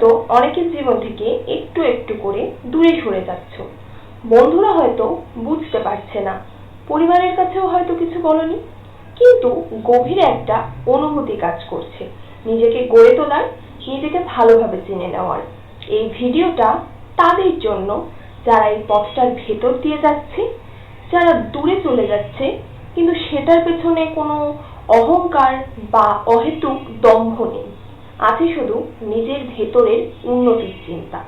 হয়তো অনেকের জীবন থেকে একটু একটু করে দূরে সরে যাচ্ছ। বন্ধুরা হয়তো বুঝতে পারছে না, পরিবারের কাছেও হয়তো কিছু বলনি, কিন্তু গভীরে একটা অনুভূতি কাজ করছে নিজেকে গড়ে তোলার, নিজেকে ভালোভাবে চিনে নেওয়ার। এই ভিডিওটা তাদের জন্য যারা এই পথটার ভেতর দিয়ে যাচ্ছে, যারা দূরে চলে যাচ্ছে কিন্তু সেটার পেছনে কোনো অহংকার বা অহেতুক দম্ভ নেই, আছে শুধু নিজের ভেতরের উন্নতির চিন্তা।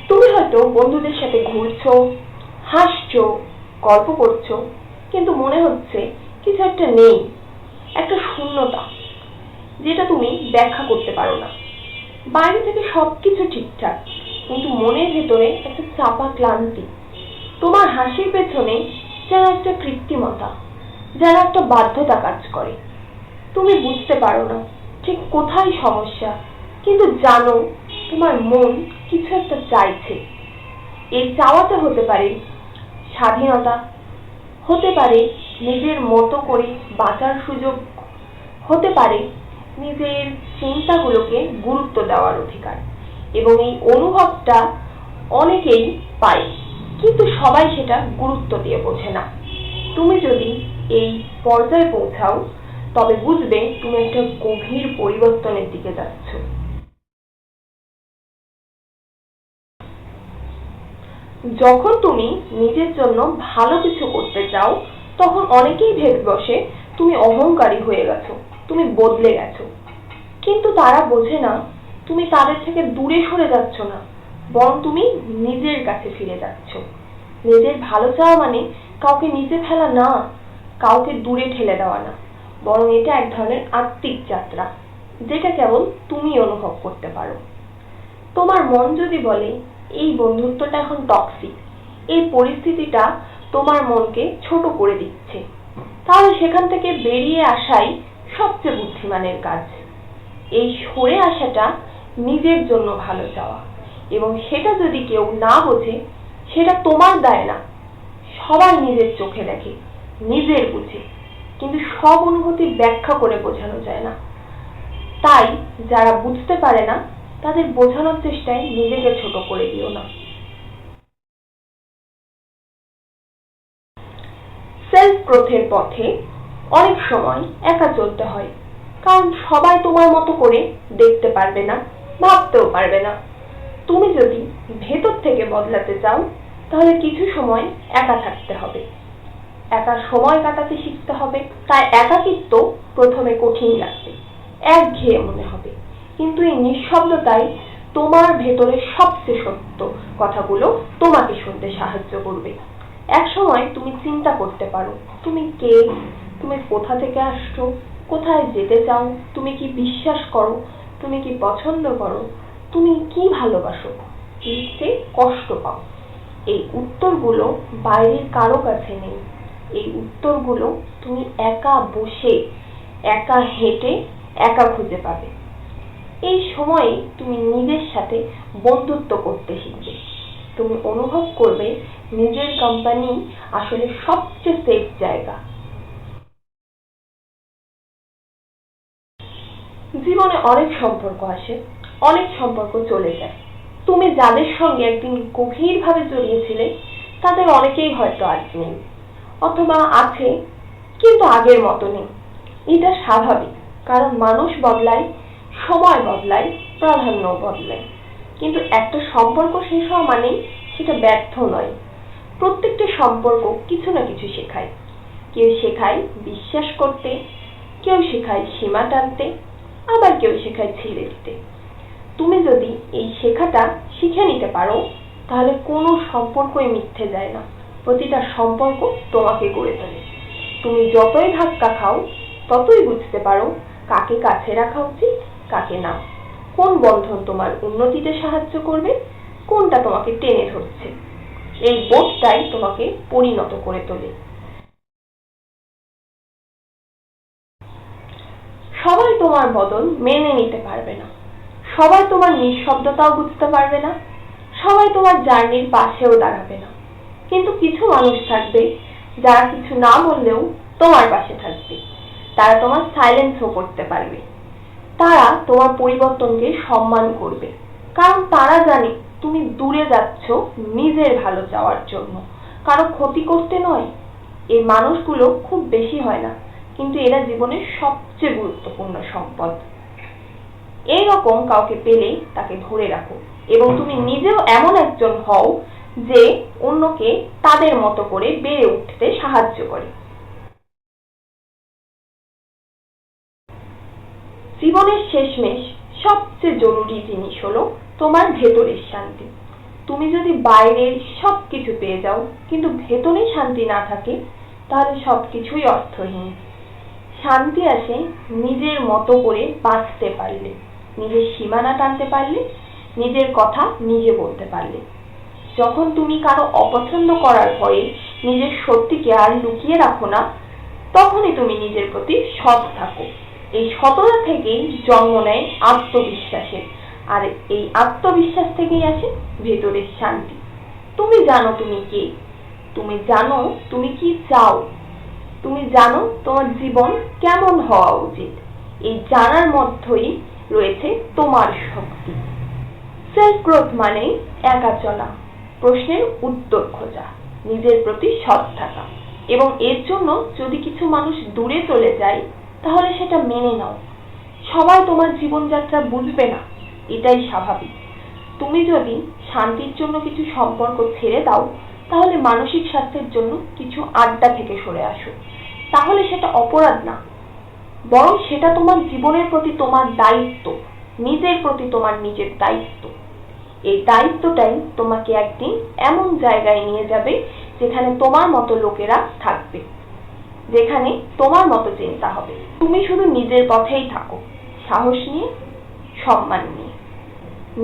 তুমি হয়তো বন্ধুদের সাথে ঘুরছো, হাসছো, গল্প করছো, কিন্তু মনে হচ্ছে কিছু একটা নেই, একটা শূন্যতা যেটা তুমি ব্যাখ্যা করতে পারো না। বাইরে থেকে সবকিছু ঠিকঠাক, কিন্তু মনের ভেতরে একটা চাপা ক্লান্তি। তোমার হাসির পেছনে যেন একটা কৃত্রিমতা, যেন একটা বাধ্যতা কাজ করে। তুমি বুঝতে পারো না ঠিক কোথায় সমস্যা, কিন্তু জানো তোমার মন কিছু একটা চাইছে। এই চাওয়াটা হতে পারে স্বাধীনতা, হতে পারে নিজের মতো করে বাঁচার সুযোগ, হতে পারে নিজের চিন্তাগুলোকে গুরুত্ব দেওয়ার অধিকার। এবং এই অনুভবটা অনেকেই পায়, কিন্তু সবাই সেটা গুরুত্ব দিয়ে বোঝে না। তুমি যদি এই পর্যায়ে পৌঁছাও, তবে বুঝবে তুমি একটা গভীর পরিবর্তনের দিকে যাচ্ছ। যখন তুমি নিজের জন্য ভালো কিছু করতে চাও, তখন অনেকেই ভেবে বসে তুমি অহংকারী হয়ে গেছো, তুমি বদলে গেছো। কিন্তু তারা বোঝে না তুমি তাদের থেকে দূরে সরে যাচ্ছ না, বরং তুমি নিজের কাছে ফিরে যাচ্ছ। নিজের ভালো চাওয়া মানে কাউকে নিচে ফেলা না, কাউকে দূরে ঠেলে দেওয়া না, বরং এটা এক ধরনের আত্মিক যাত্রা, যেটা কেবল তুমি অনুভব করতে পারো। তোমার মন যদি বলে এই বন্ধুত্বটা এখন টক্সিক, এই পরিস্থিতিটা তোমার মনকে ছোট করে দিচ্ছে, তাহলে সেখান থেকে বেরিয়ে আসাই সবচেয়ে বুদ্ধিমানের কাজ। এই সরে আসাটা নিজের জন্য ভালো চাওয়া, এবং সেটা যদি কেউ না বোঝে, সেটা তোমার দায় না। সবাই নিজের চোখে দেখে, নিজের বুঝে, কিন্তু সব অনুভূতি ব্যাখ্যা করে বোঝানো যায় না। তাই যারা বুঝতে পারে না, তাদের বোঝানোর চেষ্টায় নিজেকে ছোট করে দিও না। সেলফ গ্রোথের পথে অনেক সময় একা চলতে হয়, কারণ সবাই তোমার মতো করে দেখতে পারবে না, ভাবতেও পারবে না। তুমি যদি ভেতর থেকে বদলাতে চাও, তাহলে কিছু সময় একা থাকতে হবে, একা সময় কাটাতে শিখতে হবে। তাই একাকিত্ব প্রথমে কঠিন লাগবে, একঘেয়ে মনে হবে, কিন্তু এই নিঃশব্দতাই তোমার ভেতরের সবচেয়ে সত্য কথাগুলো তোমাকে শুনতে সাহায্য করবে। এক সময় তুমি চিন্তা করতে পারো তুমি কে, তুমি কোথা থেকে আসছো, কোথায় যেতে চাও, তুমি কি বিশ্বাস করো, তুমি কি পছন্দ করো, তুমি কি ভালোবাসো, কি কষ্ট পাও। এই উত্তরগুলো বাইরের কারো কাছে নেই, এই উত্তরগুলো তুমি একা বসে, একা হেঁটে, একা খুঁজে পাবে। এই সময়ে তুমি নিজের সাথে বন্ধুত্ব করতে শিখবে। তুমি অনুভব করবে নিজের কোম্পানি আসলে সবচেয়ে সেফ জায়গা। জীবনে অনেক সম্পর্ক আসে, অনেক সম্পর্ক চলে যায়। তুমি যাদের সঙ্গে একদিন গভীরভাবে জড়িয়েছিলে, তাদের অনেকেই হয়তো আজ নেই, অথবা আছে কিন্তু আগের মতো নেই। এটা স্বাভাবিক, কারণ মানুষ বদলায়, সময় বদলায়, প্রাধান্য বদলায়। কিন্তু একটা সম্পর্ক শেষ হওয়া মানে সেটা ব্যর্থ নয়। প্রত্যেকটা সম্পর্ক কিছু না কিছু শেখায়। কেউ শেখায় বিশ্বাস করতে, কেউ শেখায় সীমা টানতে, আবার কেউ শেখায় ছেড়ে দিতে। তুমি যদি এই শেখাটা শিখে নিতে পারো, তাহলে কোনো সম্পর্কই মিথ্যে যায় না, প্রতিটা সম্পর্ক তোমাকে গড়ে তোলে। তুমি যতই ধাক্কা খাও, ততই বুঝতে পারো কাকে কাছে রাখা উচিত, কাকে না, কোন বন্ধন তোমার উন্নতিতে সাহায্য করবে, কোনটা তোমাকে টেনে ধরছে। এই বোধটাই তোমাকে পরিণত করে তোলে। সবাই তোমার বদল মেনে নিতে পারবে না, সবাই তোমার নিঃশব্দতাও বুঝতে পারবে না, সবাই তোমার জার্নির পাশেও দাঁড়াবে না। কিন্তু কিছু মানুষ থাকবে যারা কিছু না বললেও তোমার পাশে থাকবে, তারা তোমার সাইলেন্সও করতে পারবে। তারা তোমার পরিবর্তনকে সম্মান করবে, কারণ তারা জানে তুমি দূরে যাচ্ছ নিজের ভালো চাওয়ার জন্য, কারো ক্ষতি করতে নয়। এই মানুষগুলো খুব বেশি হয় না, কিন্তু এরা জীবনের সবচেয়ে গুরুত্বপূর্ণ সম্পদ। এইরকম কাউকে পেলে তাকে ধরে রাখো, এবং তুমি নিজেও এমন একজন হও যে অন্যকে তাদের মতো করে বেড়ে উঠতে সাহায্য করে। জীবনের শেষমেশ সবচেয়ে জরুরি জিনিস হলো তোমার ভেতরের শান্তি। তুমি যদি বাইরের সবকিছু পেয়ে যাও কিন্তু ভেতরে শান্তি না থাকে, তাহলে সবকিছুই অর্থহীন। শান্তি আসে নিজের মতো করে বাঁচতে পারলে, নিজের সীমানা টানতে পারলে, নিজের কথা নিজে বলতে পারলে। যখন তুমি কারো অপছন্দ করার ভয়ে নিজের সত্যিকে আর লুকিয়ে রাখো না, তখনই তুমি নিজের প্রতি সৎ থাকো। এই সততা থেকেই জন্ম নেয় আত্মবিশ্বাসের, আর এই আত্মবিশ্বাস থেকেই আসে ভেতরের শান্তি। তুমি জানো তুমি কে, তুমি জানো তুমি কি চাও, তুমি জানো তোমার জীবন কেমন হওয়া উচিত। এই জানার মধ্যেই রয়েছে তোমার শক্তি। সেলফ গ্রোথ মানে একা চলা, প্রশ্নের উত্তর খোঁজা, নিজের প্রতি সৎ থাকা, এবং এর জন্য যদি কিছু মানুষ দূরে চলে যায়, তাহলে সেটা মেনে নাও। সবাই তোমার জীবনযাত্রা বুঝবে না, এটাই স্বাভাবিক। তুমি যদি শান্তির জন্য কিছু সম্পর্ক ছেড়ে দাও, তাহলে মানসিক স্বাস্থ্যের জন্য কিছু আড্ডা থেকে সরে আসো, তাহলে সেটা অপরাধ না, বরং সেটা তোমার জীবনের প্রতি তোমার দায়িত্ব, নিজের প্রতি তোমার নিজের দায়িত্ব। এই দায়িত্বটাই তোমাকে একদিন এমন জায়গায় নিয়ে যাবে যেখানে তোমার মতো লোকেরা থাকবে, যেখানে তোমার মতো চিন্তা হবে। তুমি শুধু নিজের পথেই থাকো, সাহস নিয়ে, সম্মান নিয়ে।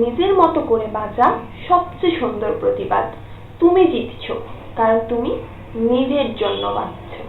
নিজের মতো করে বাঁচা সবচেয়ে সুন্দর প্রতিবাদ। তুমি জিতছো, কারণ তুমি নিজের জন্য বাঁচছো।